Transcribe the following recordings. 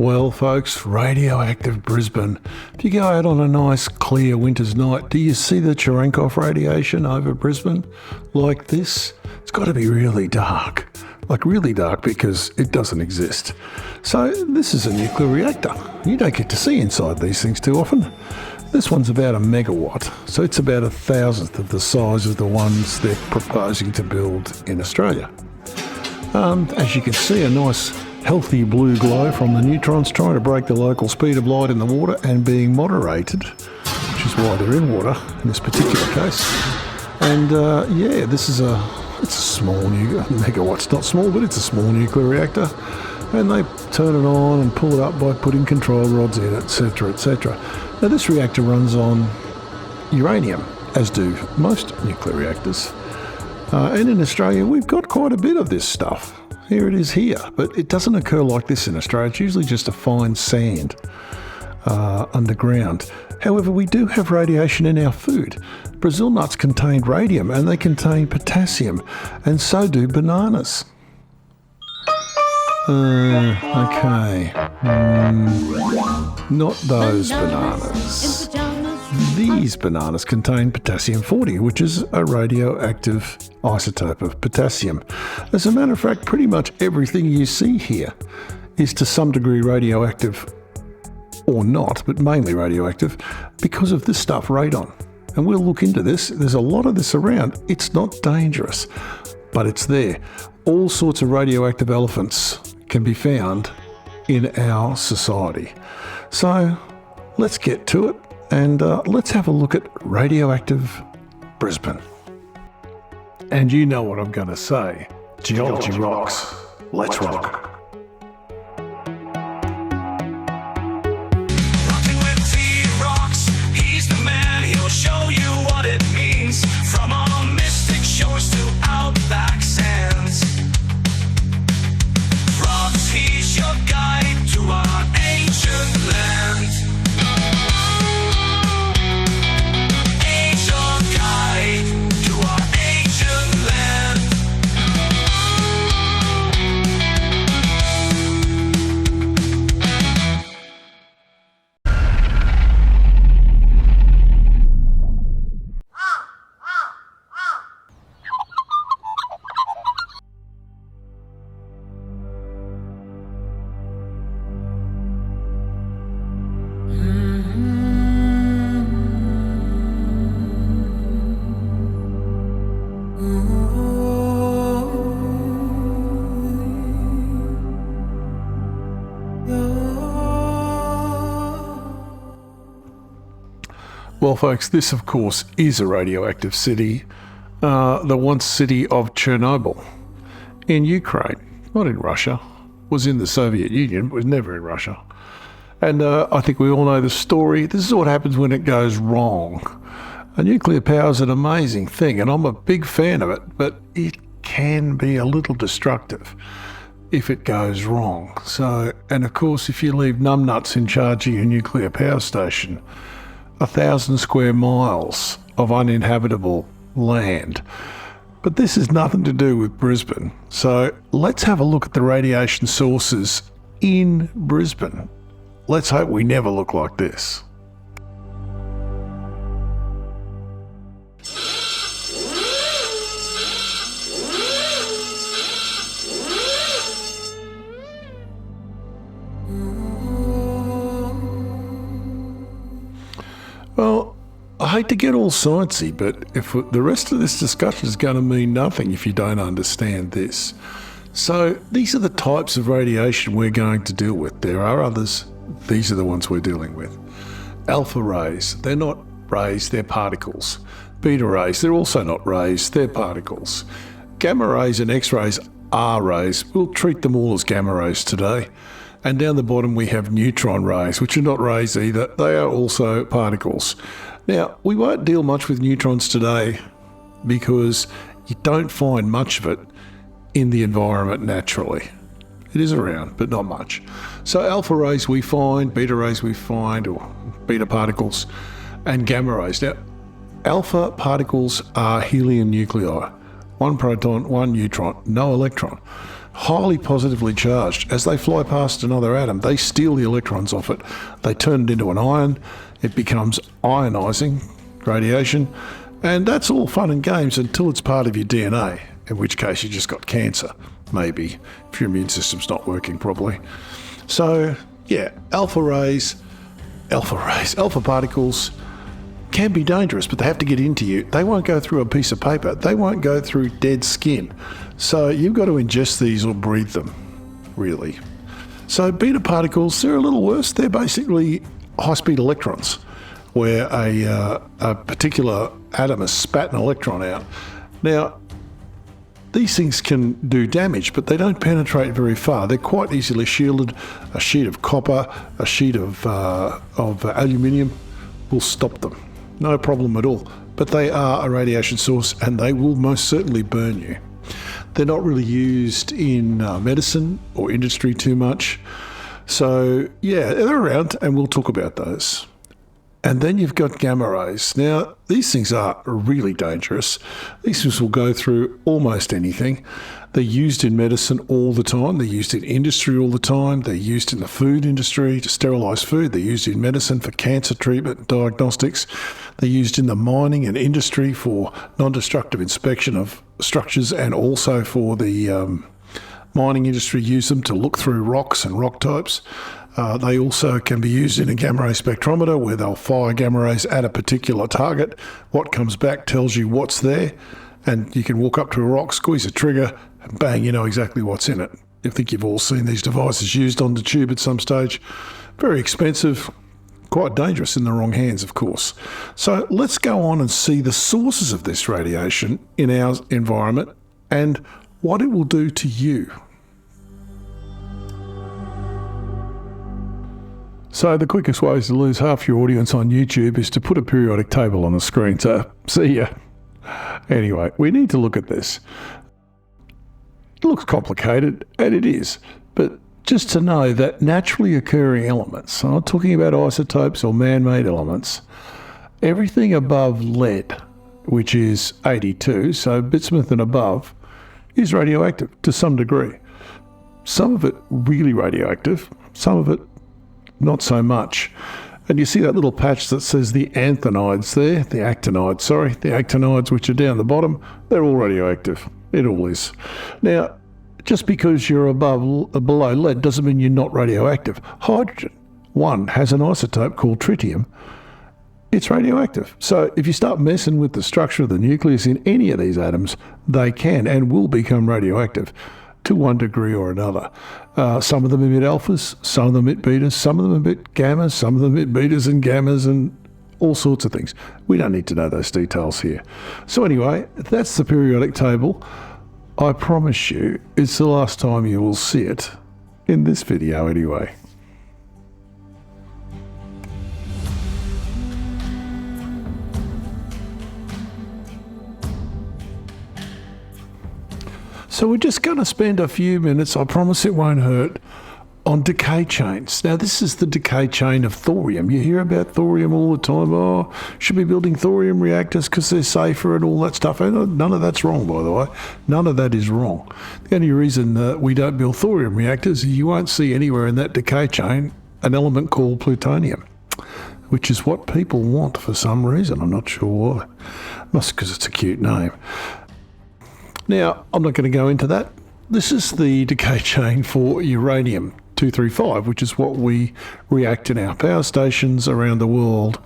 Well, folks, Radioactive Brisbane. If you go out on a nice, clear winter's night, do you see the Cherenkov radiation over Brisbane like this? It's got to be really dark. Like really dark because it doesn't exist. So this is a nuclear reactor. You don't get to see inside these things too often. This one's about 1 megawatt, so it's about 1,000th of the size of the ones they're proposing to build in Australia. As you can see, a nice healthy blue glow from the neutrons trying to break the local speed of light in the water and being moderated, which is why they're in water in this particular case. And this is it's a small megawatt's not small, but it's a small nuclear reactor. And they turn it on and pull it up by putting control rods in, etc., etc. Now this reactor runs on uranium, as do most nuclear reactors. And in Australia, we've got quite a bit of this stuff. Here it is here, but it doesn't occur like this in Australia. It's usually just a fine sand underground. However, we do have radiation in our food. Brazil nuts contain radium and they contain potassium, and so do bananas. Okay. Not those bananas. These bananas contain potassium-40, which is a radioactive isotope of potassium. As a matter of fact, pretty much everything you see here is to some degree radioactive, or not, but mainly radioactive, because of this stuff, radon. And we'll look into this. There's a lot of this around. It's not dangerous, but it's there. All sorts of radioactive elephants can be found in our society. So let's get to it. And let's have a look at Radioactive Brisbane. And you know what I'm going to say. Geology rocks. Let's rock. Rocking with T-Rocks. He's the man. He'll show you what it means. From our mystic shores to outback sands. Rocks, he's your guide to our ancient land. Well, folks, this, of course, is a radioactive city, the once city of Chernobyl in Ukraine, not in Russia, was in the Soviet Union, but was never in Russia. And I think we all know the story. This is what happens when it goes wrong. Nuclear power is an amazing thing, and I'm a big fan of it, but it can be a little destructive if it goes wrong. So, and of course, if you leave numbnuts in charge of your nuclear power station, 1,000 square miles of uninhabitable land. But this has nothing to do with Brisbane. So let's have a look at the radiation sources in Brisbane. Let's hope we never look like this. Well, I hate to get all sciencey, but if the rest of this discussion is going to mean nothing if you don't understand this. So these are the types of radiation we're going to deal with. There are others. These are the ones we're dealing with. Alpha rays, they're not rays, they're particles. Beta rays, they're also not rays, they're particles. Gamma rays and X-rays are rays. We'll treat them all as gamma rays today. And down the bottom we have neutron rays, which are not rays either. They are also particles. Now, we won't deal much with neutrons today because you don't find much of it in the environment naturally. It is around, but not much. So alpha rays we find, beta rays we find, or beta particles, and gamma rays. Now, alpha particles are helium nuclei. one proton, one neutron, no electron. Highly positively charged. As they fly past another atom, they steal the electrons off it. They turn it into an ion. It becomes ionizing radiation. And that's all fun and games until it's part of your DNA, in which case you just got cancer, maybe, if your immune system's not working properly. So, yeah, alpha particles can be dangerous, but they have to get into you. They won't go through a piece of paper. They won't go through dead skin. So you've got to ingest these or breathe them, really. So beta particles, they're a little worse. They're basically high-speed electrons, where a particular atom has spat an electron out. Now, these things can do damage, but they don't penetrate very far. They're quite easily shielded. A sheet of copper, a sheet of aluminium will stop them. No problem at all. But they are a radiation source, and they will most certainly burn you. They're not really used in medicine or industry too much. So, yeah, they're around, and we'll talk about those. And then you've got gamma rays. Now, these things are really dangerous. These things will go through almost anything. They're used in medicine all the time. They're used in industry all the time. They're used in the food industry to sterilise food. They're used in medicine for cancer treatment and diagnostics. They're used in the mining and industry for non-destructive inspection of structures, and also for the mining industry use them to look through rocks and rock types. They also can be used in a gamma ray spectrometer, where they'll fire gamma rays at a particular target. What comes back tells you what's there, and you can walk up to a rock, squeeze a trigger, and bang, you know exactly what's in it. I think you've all seen these devices used on the tube at some stage. Very expensive, quite dangerous in the wrong hands, of course. So let's go on and see the sources of this radiation in our environment and what it will do to you. So the quickest ways to lose half your audience on YouTube is to put a periodic table on the screen. So, see ya. Anyway, we need to look at this. It looks complicated, and it is, but just to know that naturally occurring elements, I'm not talking about isotopes or man-made elements, everything above lead, which is 82, so bismuth and above, is radioactive to some degree. Some of it really radioactive, some of it not so much. And you see that little patch that says the anthonides there, the actinides, which are down the bottom, they're all radioactive. It all is. Now, just because you're below lead doesn't mean you're not radioactive. Hydrogen, one, has an isotope called tritium. It's radioactive. So if you start messing with the structure of the nucleus in any of these atoms, they can and will become radioactive to one degree or another. Some of them emit alphas, some of them emit betas, some of them emit gammas, some of them emit betas and gammas and all sorts of things. We don't need to know those details here. So anyway, that's the periodic table. I promise you, it's the last time you will see it in this video anyway. So we're just going to spend a few minutes, I promise it won't hurt, on decay chains. Now this is the decay chain of thorium. You hear about thorium all the time. Oh, should be building thorium reactors because they're safer and all that stuff. And none of that's wrong, by the way. None of that is wrong. The only reason we don't build thorium reactors is you won't see anywhere in that decay chain an element called plutonium, which is what people want for some reason. I'm not sure why. Must because it's a cute name. Now, I'm not going to go into that. This is the decay chain for uranium-235, which is what we react in our power stations around the world,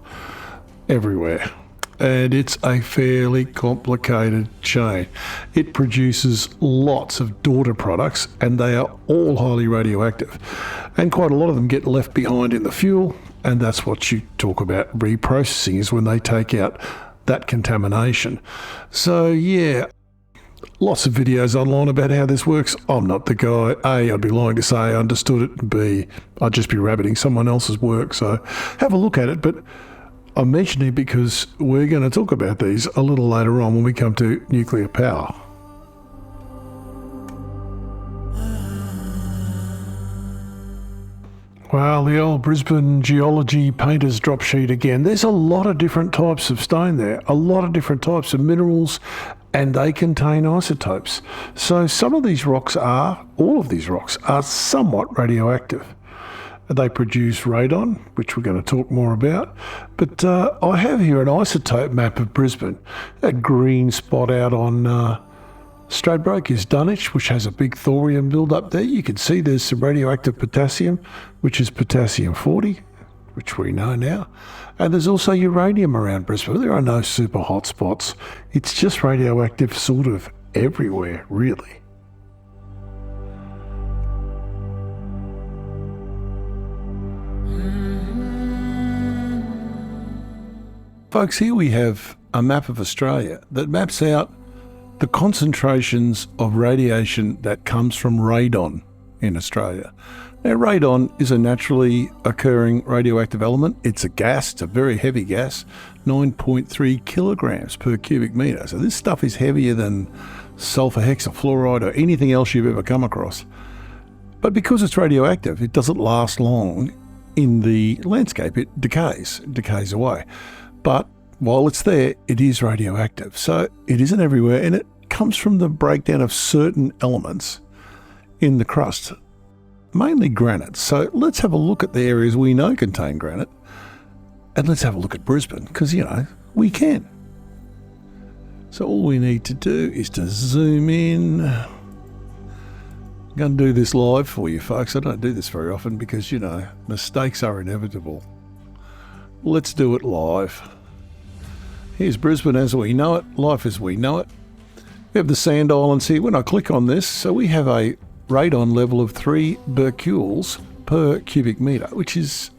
everywhere. And it's a fairly complicated chain. It produces lots of daughter products, and they are all highly radioactive. And quite a lot of them get left behind in the fuel, and that's what you talk about reprocessing, is when they take out that contamination. So, yeah. Lots of videos online about how this works. I'm not the guy. A, I'd be lying to say I understood it. B, I'd just be rabbiting someone else's work. So have a look at it. But I'm mentioning it because we're going to talk about these a little later on when we come to nuclear power. Well, the old Brisbane Geology painter's drop sheet again. There's a lot of different types of stone there, a lot of different types of minerals, and they contain isotopes. So all of these rocks are somewhat radioactive. They produce radon, which we're going to talk more about. But I have here an isotope map of Brisbane. That green spot out on Stradbroke is Dunwich, which has a big thorium build-up there. You can see there's some radioactive potassium, which is potassium-40, which we know now. And there's also uranium around Brisbane. There are no super hot spots. It's just radioactive sort of everywhere, really. Folks, here we have a map of Australia that maps out the concentrations of radiation that comes from radon in Australia. Now, radon is a naturally occurring radioactive element. It's a gas, it's a very heavy gas, 9.3 kilograms per cubic metre. So this stuff is heavier than sulfur hexafluoride or anything else you've ever come across. But because it's radioactive, it doesn't last long in the landscape. It decays away. But while it's there, it is radioactive. So it isn't everywhere, and it comes from the breakdown of certain elements in the crust, mainly granite. So let's have a look at the areas we know contain granite, and let's have a look at Brisbane, because, we can. So all we need to do is to zoom in. I'm going to do this live for you, folks. I don't do this very often because, mistakes are inevitable. Let's do it live. Here's Brisbane as we know it, life as we know it. We have the sand islands here. When I click on this, so we have a radon level of 3 becquerels per cubic metre, which is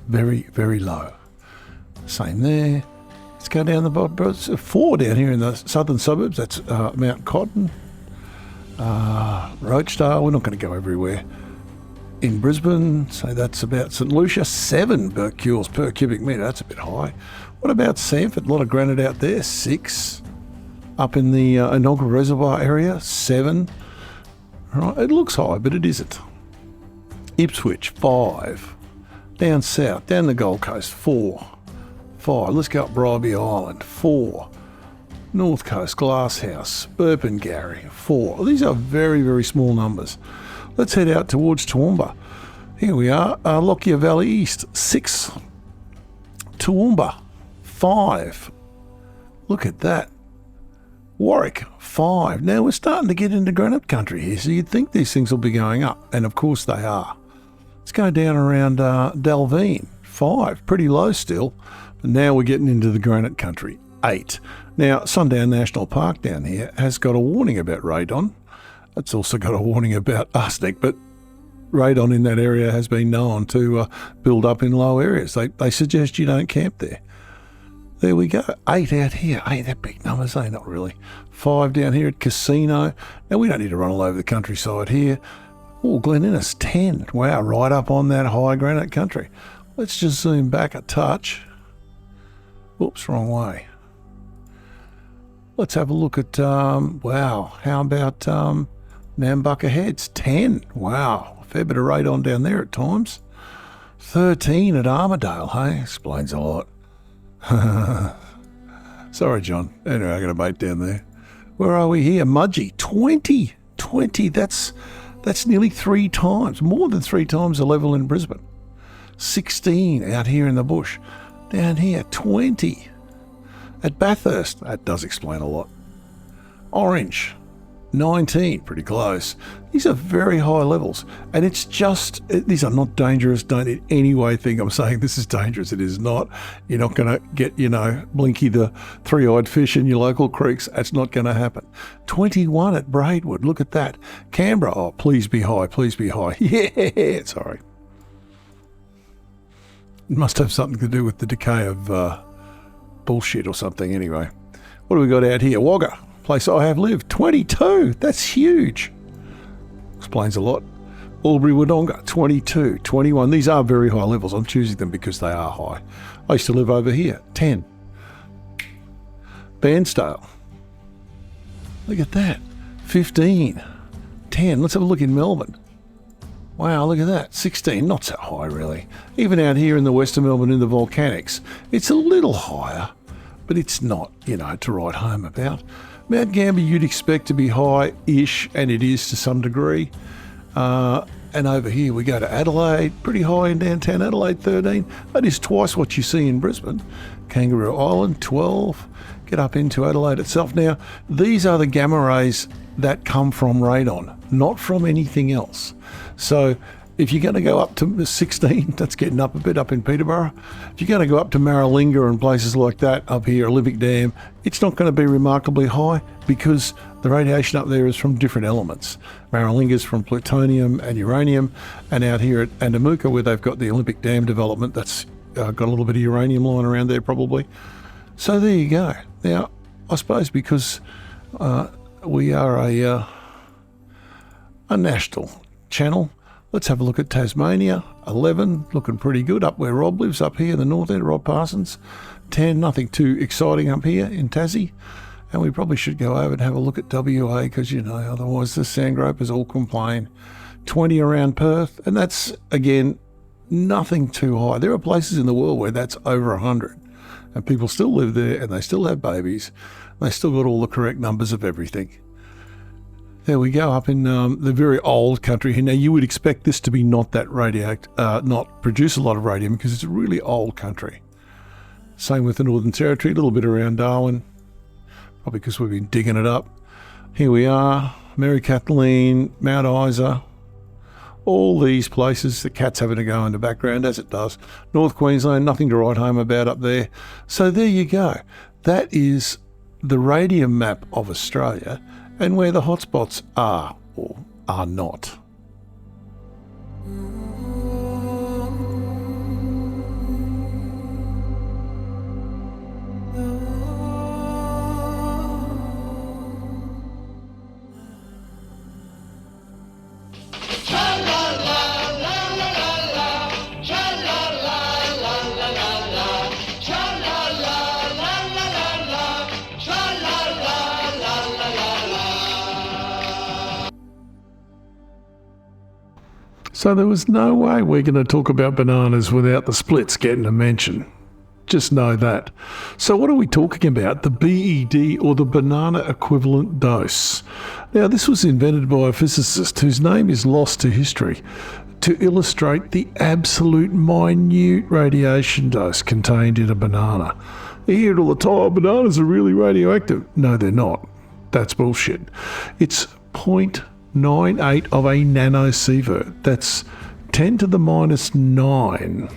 very, very low. Same there. Let's go down the bottom. 4 down here in the southern suburbs. That's Mount Cotton, Roachdale. We're not going to go everywhere. In Brisbane, so that's about St Lucia, 7 becquerels per cubic metre. That's a bit high. What about Sanford? A lot of granite out there, 6. Up in the inaugural reservoir area, 7. Right, it looks high, but it isn't. Ipswich, 5. Down south, down the Gold Coast, 4. 5. Let's go up Bribie Island, 4. North Coast, Glasshouse, Burpengary, 4. These are very, very small numbers. Let's head out towards Toowoomba. Here we are, Lockyer Valley East, 6. Toowoomba, 5. Look at that. Warwick, 5. Now we're starting to get into granite country here, so you'd think these things will be going up, and of course they are. Let's go down around Dalveen, 5. Pretty low still, but now we're getting into the granite country, 8. Now, Sundown National Park down here has got a warning about radon. It's also got a warning about arsenic, but radon in that area has been known to build up in low areas. They suggest you don't camp there. There we go. 8 out here. 8, they're big numbers, eh? Not really. 5 down here at Casino. Now, we don't need to run all over the countryside here. Oh, Glen Innes, 10. Wow, right up on that high granite country. Let's just zoom back a touch. Whoops, wrong way. Let's have a look at, wow, how about Nambucca Heads, 10. Wow, a fair bit of radon down there at times. 13 at Armadale, hey? Explains a lot. Sorry, John. Anyway, I got a mate down there. Where are we here? Mudgee, 20. 20, that's nearly 3 times, more than 3 times the level in Brisbane. 16 out here in the bush. Down here, 20. At Bathurst, that does explain a lot. Orange, 19, pretty close. These are very high levels, and it's just, these are not dangerous. Don't in any way think I'm saying this is dangerous. It is not. You're not going to get, Blinky the three-eyed fish in your local creeks. That's not going to happen. 21 at Braidwood, look at that. Canberra, oh, please be high, please be high. Yeah, sorry. It must have something to do with the decay of bullshit or something anyway. What do we got out here? Wagga, place I have lived, 22. That's huge. Explains a lot. Albury Wodonga, 22, 21. These are very high levels. I'm choosing them because they are high. I used to live over here, 10. Bairnsdale. Look at that, 15. 10. Let's have a look in Melbourne. Wow, look at that, 16. Not so high, really. Even out here in the western Melbourne in the volcanics, it's a little higher, but it's not, to write home about. Mount Gambier you'd expect to be high-ish, and it is to some degree. And over here we go to Adelaide, pretty high in downtown Adelaide, 13. That is twice what you see in Brisbane. Kangaroo Island, 12. Get up into Adelaide itself. Now, these are the gamma rays that come from radon, not from anything else. So if you're going to go up to 16, that's getting up a bit up in Peterborough. If you're going to go up to Maralinga and places like that up here, Olympic Dam, it's not going to be remarkably high because the radiation up there is from different elements. Maralinga's from plutonium and uranium, and out here at Andamuka, where they've got the Olympic Dam development, that's got a little bit of uranium lying around there probably. So there you go. Now, I suppose because we are a national channel, let's have a look at Tasmania. 11, looking pretty good up where Rob lives, up here in the north end, Rob Parsons. 10, nothing too exciting up here in Tassie. And we probably should go over and have a look at WA because, you know, otherwise the sandgropers all complain. 20 around Perth, and that's, again, nothing too high. There are places in the world where that's over 100. And people still live there and they still have babies. They still got all the correct numbers of everything. There we go, up in the very old country here. Now, you would expect this to be not that not produce a lot of radium because it's a really old country. Same with the Northern Territory, a little bit around Darwin, probably because we've been digging it up. Here we are, Mary Kathleen, Mount Isa, all these places. The cat's having a go in the background, as it does. North Queensland, nothing to write home about up there. So there you go. That is the radium map of Australia and where the hotspots are or are not. So there was no way we're going to talk about bananas without the splits getting a mention. Just know that. So what are we talking about? The BED, or the banana equivalent dose. Now, this was invented by a physicist whose name is lost to history to illustrate the absolute minute radiation dose contained in a banana. You hear it all the time, bananas are really radioactive. No, they're not. That's bullshit. It's 0.98 of a nanosievert. That's 10 to the minus 9.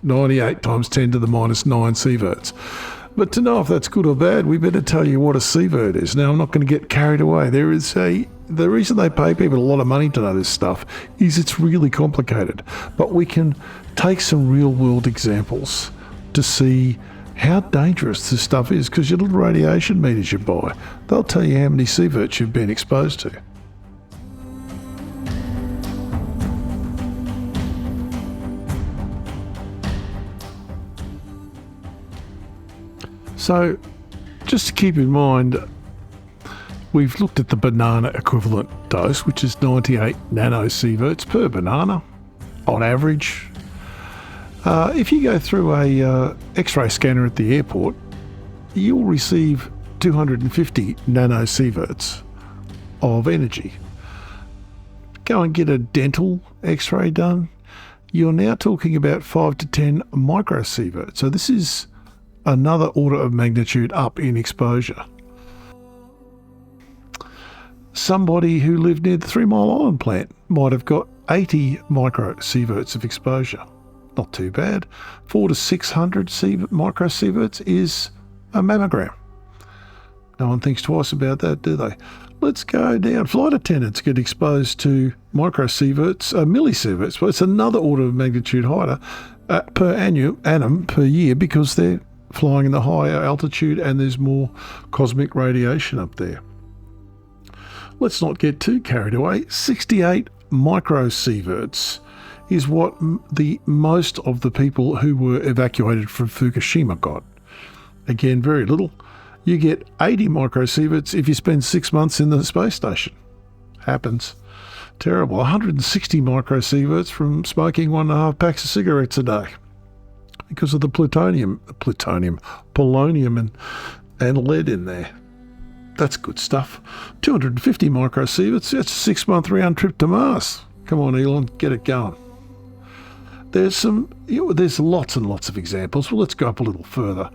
98 times 10 to the minus 9 sieverts. But to know if that's good or bad, we better tell you what a sievert is. Now, I'm not going to get carried away. The reason they pay people a lot of money to know this stuff is it's really complicated. But we can take some real-world examples to see how dangerous this stuff is, because your little radiation meters you buy, they'll tell you how many sieverts you've been exposed to. So, just to keep in mind, we've looked at the banana equivalent dose, which is 98 nanosieverts per banana, on average. If you go through a X-ray scanner at the airport, you'll receive 250 nanosieverts of energy. Go and get a dental X-ray done, you're now talking about 5 to 10 microsieverts. So this is another order of magnitude up in exposure. Somebody who lived near the 3 Mile Island plant might have got 80 microsieverts of exposure. Not too bad. 400 to 600 microsieverts is a mammogram. No one thinks twice about that, do they? Let's go down. Flight attendants get exposed to microsieverts, millisieverts, but it's another order of magnitude higher per annum per year, because they're flying in the higher altitude and there's more cosmic radiation up there. Let's not get too carried away. 68 microsieverts is what the most of the people who were evacuated from Fukushima got. Again, very little. You get 80 microsieverts if you spend 6 months in the space station. Happens. Terrible. 160 microsieverts from smoking 1.5 packs of cigarettes a day, because of the polonium and lead in there. That's good stuff. 250 microsieverts. That's a 6-month round trip to Mars. Come on, Elon, get it going. There's lots and lots of examples. Well, let's go up a little further.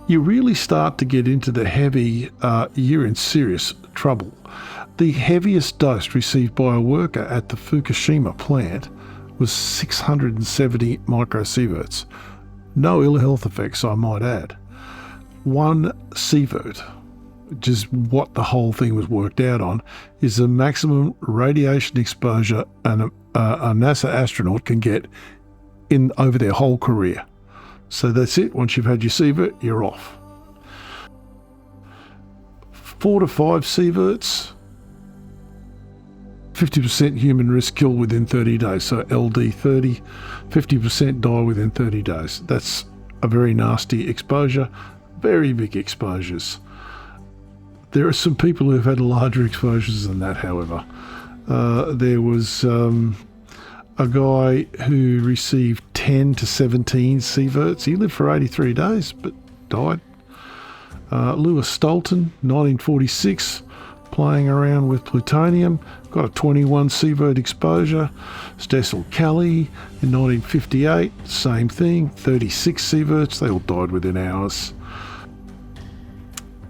You really start to get into the heavy, you're in serious trouble. The heaviest dose received by a worker at the Fukushima plant was 670 microsieverts. No ill health effects, I might add. 1 sievert, which is what the whole thing was worked out on, is the maximum radiation exposure a NASA astronaut can get in over their whole career. So that's it. Once you've had your sievert, you're off. 4 to 5 sieverts, 50% human risk kill within 30 days. So LD 30, 50% die within 30 days. That's a very nasty exposure, very big exposures. There are some people who've had larger exposures than that, however. There was a guy who received 10 to 17 sieverts. He lived for 83 days, but died. Lewis Stolten, 1946, playing around with plutonium, got a 21 sievert exposure. Cecil Kelly in 1958, same thing, 36 sieverts. They all died within hours.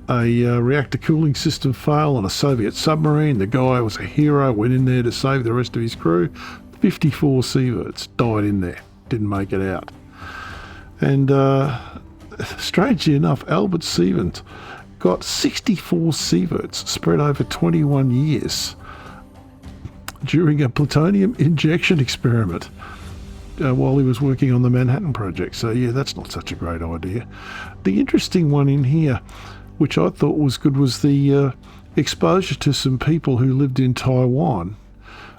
A reactor cooling system failed on a Soviet submarine. The guy was a hero, went in there to save the rest of his crew. 54 sieverts died in there, didn't make it out. And strangely enough, Albert Stevens got 64 sieverts spread over 21 years during a plutonium injection experiment while he was working on the Manhattan Project. So yeah, that's not such a great idea. The interesting one in here, which I thought was good, was the exposure to some people who lived in Taiwan,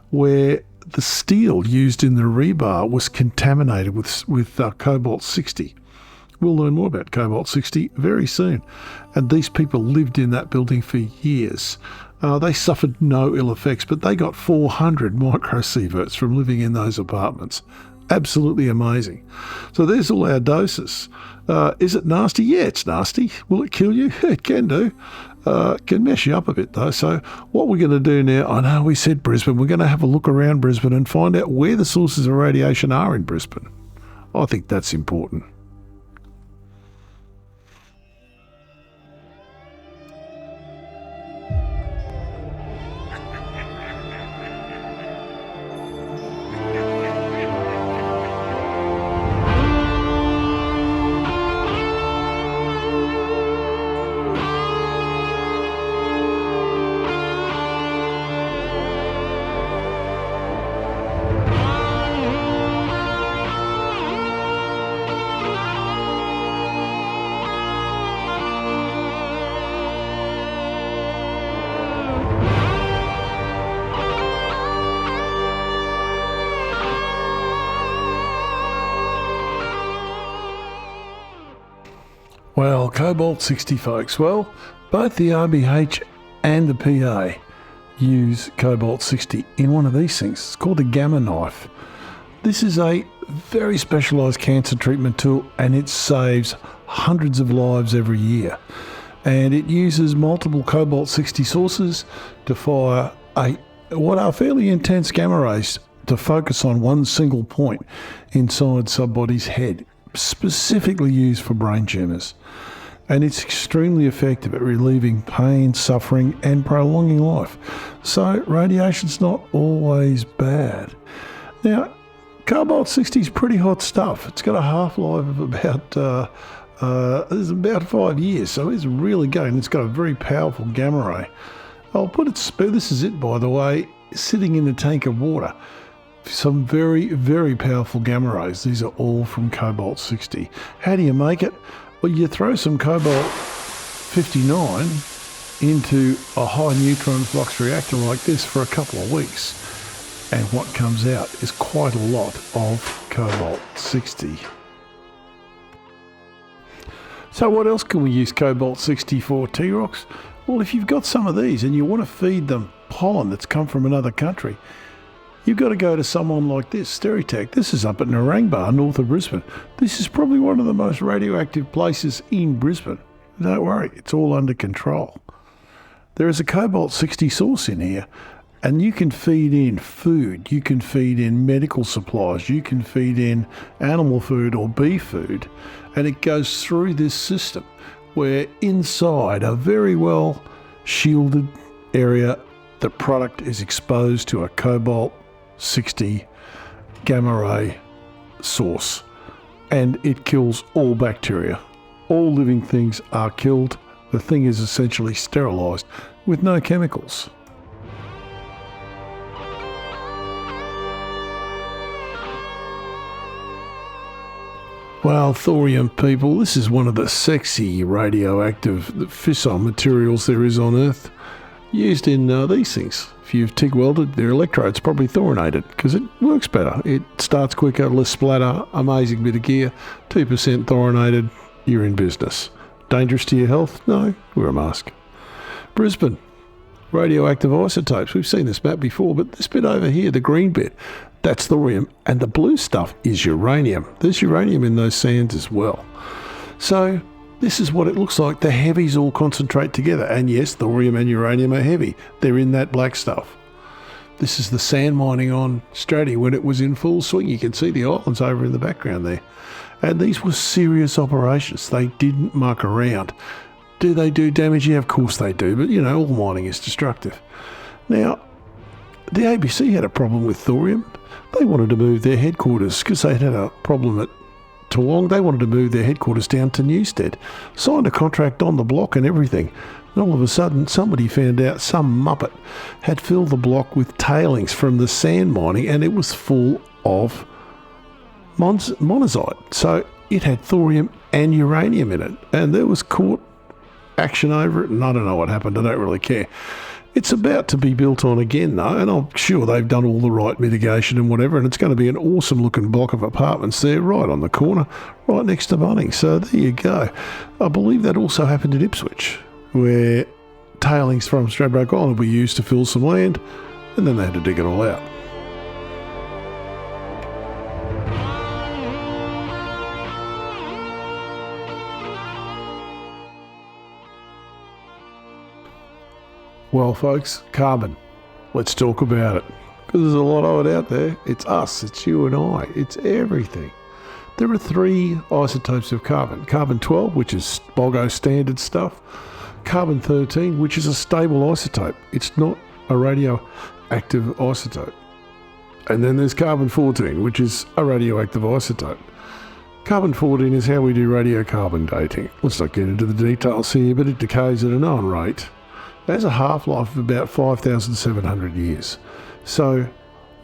where the steel used in the rebar was contaminated with Cobalt 60. We'll learn more about Cobalt 60 very soon. And these people lived in that building for years. They suffered no ill effects, but they got 400 microsieverts from living in those apartments. Absolutely amazing. So there's all our doses. Is it nasty? Yeah, it's nasty. Will it kill you? It can do. Can mess you up a bit though. So what we're going to do now, I know we said Brisbane, we're going to have a look around Brisbane and find out where the sources of radiation are in Brisbane. I think that's important. Well, Cobalt 60, folks. Well, both the RBH and the PA use Cobalt 60 in one of these things. It's called a gamma knife. This is a very specialised cancer treatment tool, and it saves hundreds of lives every year. And it uses multiple Cobalt 60 sources to fire what are fairly intense gamma rays to focus on one single point inside somebody's head, specifically used for brain tumours. And it's extremely effective at relieving pain, suffering, and prolonging life. So radiation's not always bad. Now, Cobalt 60 is pretty hot stuff. It's got a half-life of about 5 years, so it's really going. It's got a very powerful gamma ray. I'll put it, this is it, by the way, sitting in a tank of water. Some very, very powerful gamma rays. These are all from Cobalt 60. How do you make it? Well, you throw some Cobalt 59 into a high neutron flux reactor like this for a couple of weeks. And what comes out is quite a lot of Cobalt 60. So what else can we use Cobalt 60 for, T-Rocks? Well, if you've got some of these and you want to feed them pollen that's come from another country, you've got to go to someone like this, Steritech. This is up at Narangba, north of Brisbane. This is probably one of the most radioactive places in Brisbane. Don't worry, it's all under control. There is a Cobalt 60 source in here, and you can feed in food, you can feed in medical supplies, you can feed in animal food or beef food, and it goes through this system where inside a very well shielded area, the product is exposed to a Cobalt 60 gamma ray source, and it kills all bacteria. All living things are killed. The thing is essentially sterilised with no chemicals. Well, thorium, people, this is one of the sexy radioactive fissile materials there is on Earth. Used in these things. If you've TIG welded, their electrodes probably thorinated because it works better. It starts quicker, less splatter, amazing bit of gear, 2% thorinated, you're in business. Dangerous to your health? No, wear a mask. Brisbane, radioactive isotopes. We've seen this map before, but this bit over here, the green bit, that's thorium, and the blue stuff is uranium. There's uranium in those sands as well. So this is what it looks like. The heavies all concentrate together. And yes, thorium and uranium are heavy. They're in that black stuff. This is the sand mining on Stratty when it was in full swing. You can see the islands over in the background there. And these were serious operations. They didn't muck around. Do they do damage? Yeah, of course they do. But, you know, all mining is destructive. Now, the ABC had a problem with thorium. They wanted to move their headquarters because they had a problem at Toowong. They wanted to move their headquarters down to Newstead. Signed a contract on the block and everything. And all of a sudden, somebody found out some muppet had filled the block with tailings from the sand mining, and it was full of monazite. So it had thorium and uranium in it. And there was court action over it, and I don't know what happened. I don't really care. It's about to be built on again, though, and I'm sure they've done all the right mitigation and whatever, and it's going to be an awesome-looking block of apartments there right on the corner, right next to Bunnings. So there you go. I believe that also happened in Ipswich, where tailings from Stradbroke Island were used to fill some land, and then they had to dig it all out. Well, folks, carbon. Let's talk about it. Because there's a lot of it out there. It's us, it's you and I, it's everything. There are 3 isotopes of carbon. Carbon-12, which is BOGO standard stuff. Carbon-13, which is a stable isotope. It's not a radioactive isotope. And then there's carbon-14, which is a radioactive isotope. Carbon-14 is how we do radiocarbon dating. Let's not get into the details here, but it decays at a known rate. It has a half-life of about 5,700 years. So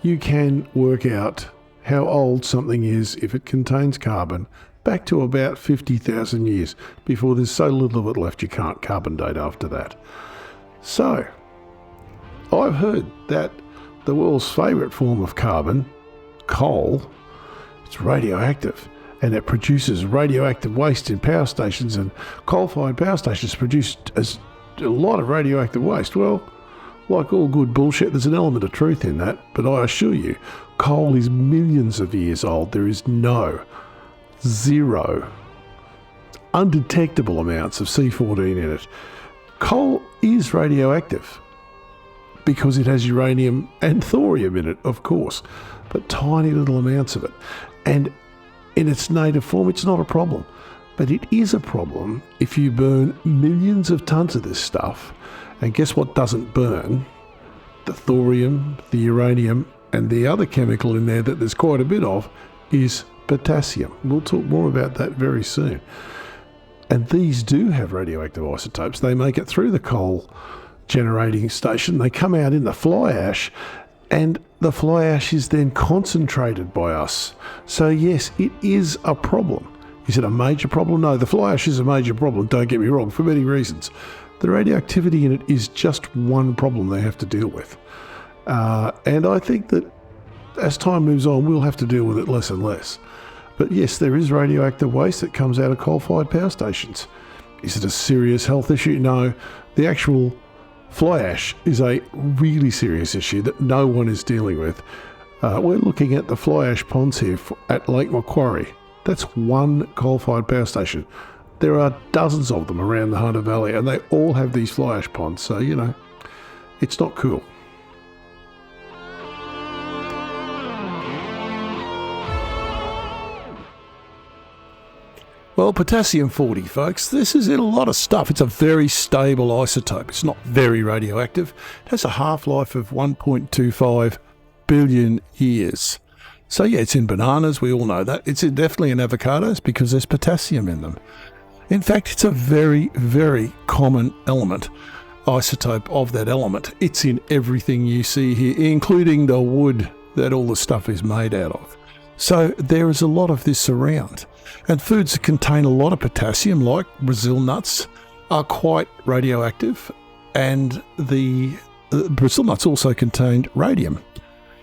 you can work out how old something is if it contains carbon back to about 50,000 years before there's so little of it left you can't carbon date after that. So I've heard that the world's favourite form of carbon, coal, it's radioactive, and it produces radioactive waste in power stations, and coal-fired power stations produce a lot of radioactive waste. Well, like all good bullshit, there's an element of truth in that, but I assure you, coal is millions of years old. There is zero, undetectable amounts of C14 in it. Coal is radioactive because it has uranium and thorium in it, of course, but tiny little amounts of it. And in its native form, it's not a problem. But it is a problem if you burn millions of tons of this stuff. And guess what doesn't burn? The thorium, the uranium, and the other chemical in there that there's quite a bit of is potassium. We'll talk more about that very soon. And these do have radioactive isotopes. They make it through the coal generating station. They come out in the fly ash, and the fly ash is then concentrated by us. So yes, it is a problem. Is it a major problem? No, the fly ash is a major problem, don't get me wrong, for many reasons. The radioactivity in it is just one problem they have to deal with. And I think that as time moves on, we'll have to deal with it less and less. But yes, there is radioactive waste that comes out of coal-fired power stations. Is it a serious health issue? No. The actual fly ash is a really serious issue that no one is dealing with. We're looking at the fly ash ponds here at Lake Macquarie. That's one coal-fired power station. There are dozens of them around the Hunter Valley, and they all have these fly ash ponds, so, you know, it's not cool. Well, Potassium-40, folks, this is in a lot of stuff. It's a very stable isotope. It's not very radioactive. It has a half-life of 1.25 billion years. So, yeah, it's in bananas. We all know that. It's definitely in avocados because there's potassium in them. In fact, it's a very, very common element, isotope of that element. It's in everything you see here, including the wood that all the stuff is made out of. So there is a lot of this around. And foods that contain a lot of potassium, like Brazil nuts, are quite radioactive. And the Brazil nuts also contained radium.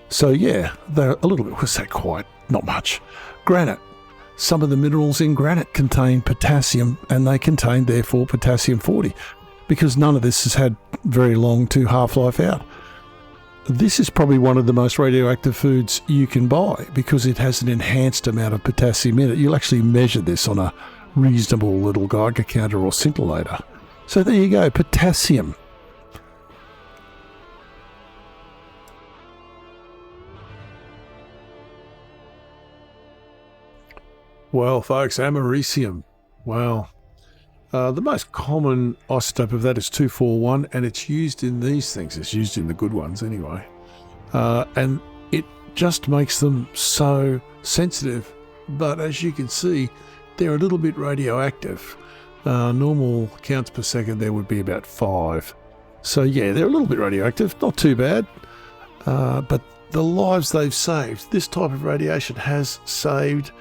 So yeah, they're a little bit, what's that quite? Not much. Granite. Some of the minerals in granite contain potassium, and they contain, therefore, potassium-40, because none of this has had very long to half-life out. This is probably one of the most radioactive foods you can buy because it has an enhanced amount of potassium in it. You'll actually measure this on a reasonable little Geiger counter or scintillator. So there you go, potassium. Well, folks, Americium. Well, the most common isotope of that is 241, and it's used in these things. It's used in the good ones anyway. And it just makes them so sensitive. But as you can see, they're a little bit radioactive. Normal counts per second there would be about 5. So yeah, they're a little bit radioactive, not too bad. But the lives they've saved, this type of radiation has saved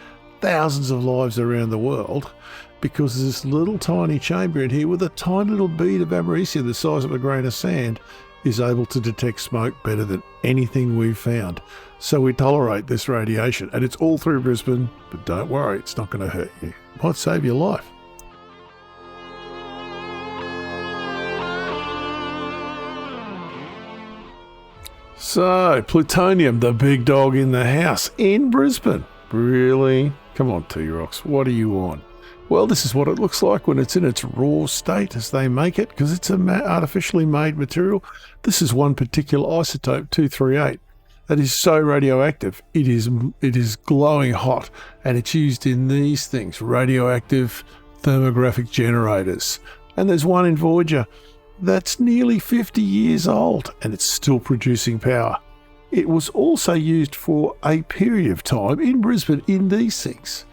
thousands of lives around the world, because this little tiny chamber in here with a tiny little bead of americium the size of a grain of sand is able to detect smoke better than anything we've found. So we tolerate this radiation, and it's all through Brisbane, but don't worry, it's not going to hurt you. It might save your life. So, plutonium, the big dog in the house in Brisbane. Really? Come on, T-Rocks, what are you on? Well, this is what it looks like when it's in its raw state as they make it, because it's an artificially made material. This is one particular isotope, 238, that is so radioactive. It is glowing hot, and it's used in these things, radioactive thermographic generators. And there's one in Voyager that's nearly 50 years old, and it's still producing power. It was also used for a period of time in Brisbane in these things.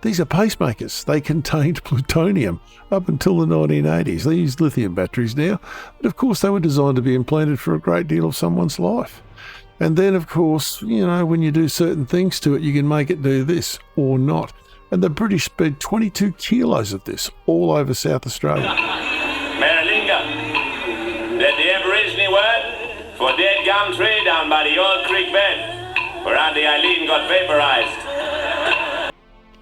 These are pacemakers. They contained plutonium up until the 1980s. They use lithium batteries now, but of course they were designed to be implanted for a great deal of someone's life. And then, of course, you know, when you do certain things to it, you can make it do this or not. And the British spent 22 kilos of this all over South Australia. Maralinga, that the Aborigine word for dead gum tree down by the old creek bed, where Auntie Eileen got vaporized.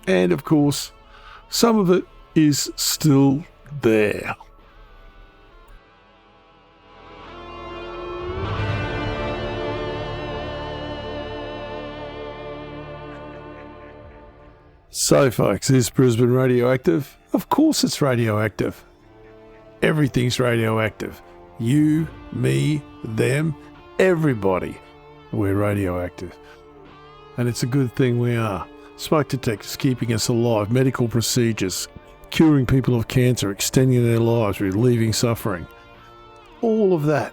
And of course, some of it is still there. So folks, is Brisbane radioactive? Of course it's radioactive. Everything's radioactive. You, me, them, everybody. We're radioactive. And it's a good thing we are. Smoke detectors keeping us alive, medical procedures, curing people of cancer, extending their lives, relieving suffering. All of that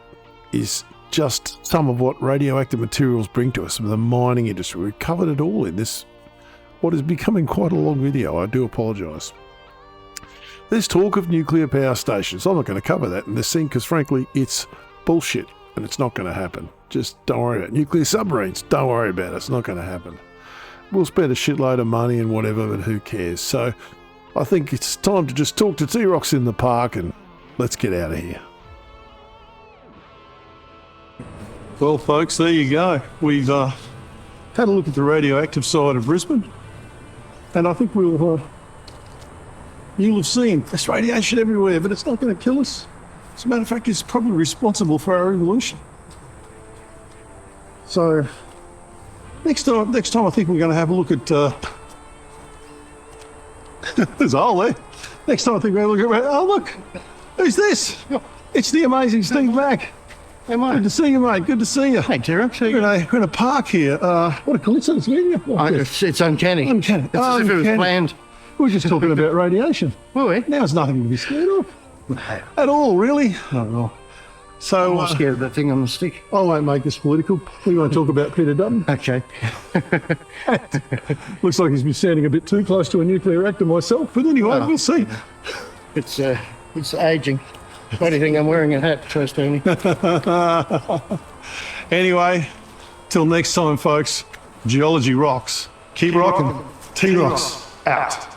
is just some of what radioactive materials bring to us from the mining industry. We've covered it all in this, what is becoming quite a long video. I do apologise. There's talk of nuclear power stations. I'm not going to cover that in this scene because frankly it's bullshit and it's not going to happen. Just don't worry about it. Nuclear submarines, don't worry about it. It's not going to happen. We'll spend a shitload of money and whatever, but who cares? So I think it's time to just talk to T-Rocks in the park and let's get out of here. Well, folks, there you go. We've had a look at the radioactive side of Brisbane, and I think you'll have seen there's radiation everywhere, but it's not going to kill us. As a matter of fact, it's probably responsible for our evolution. So next time I think we're going to have a look at There's a hole there. Next time I think we're going to look at oh, look. Who's this? It's the amazing Steve Mack. Hey, mate. Good to see you, mate. Good to see you. Hey, Terence. We're in a park here. What a coincidence, meeting you. It's uncanny. Uncanny. It's as if it was planned. We were just talking about radiation. Were we? Now it's nothing to be scared of. At all, really. Not at all. So, I'm not scared of that thing on the stick. I won't make this political. We won't talk about Peter Dutton. Okay. Looks like he's been standing a bit too close to a nuclear reactor myself. But anyway, we'll see. It's aging. Why do you think I'm wearing a hat, first, Tony? Anyway, till next time, folks. Geology rocks. Keep rocking. T-Rocks out.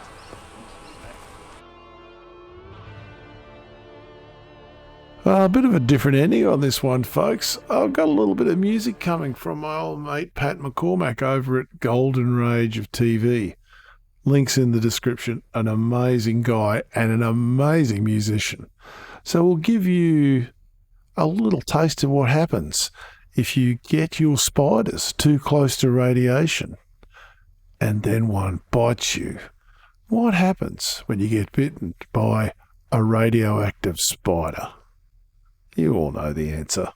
A bit of a different ending on this one, folks. I've got a little bit of music coming from my old mate Pat McCormack over at Golden Rage of TV. Links in the description. An amazing guy and an amazing musician. So we'll give you a little taste of what happens if you get your spiders too close to radiation and then one bites you. What happens when you get bitten by a radioactive spider? You all know the answer.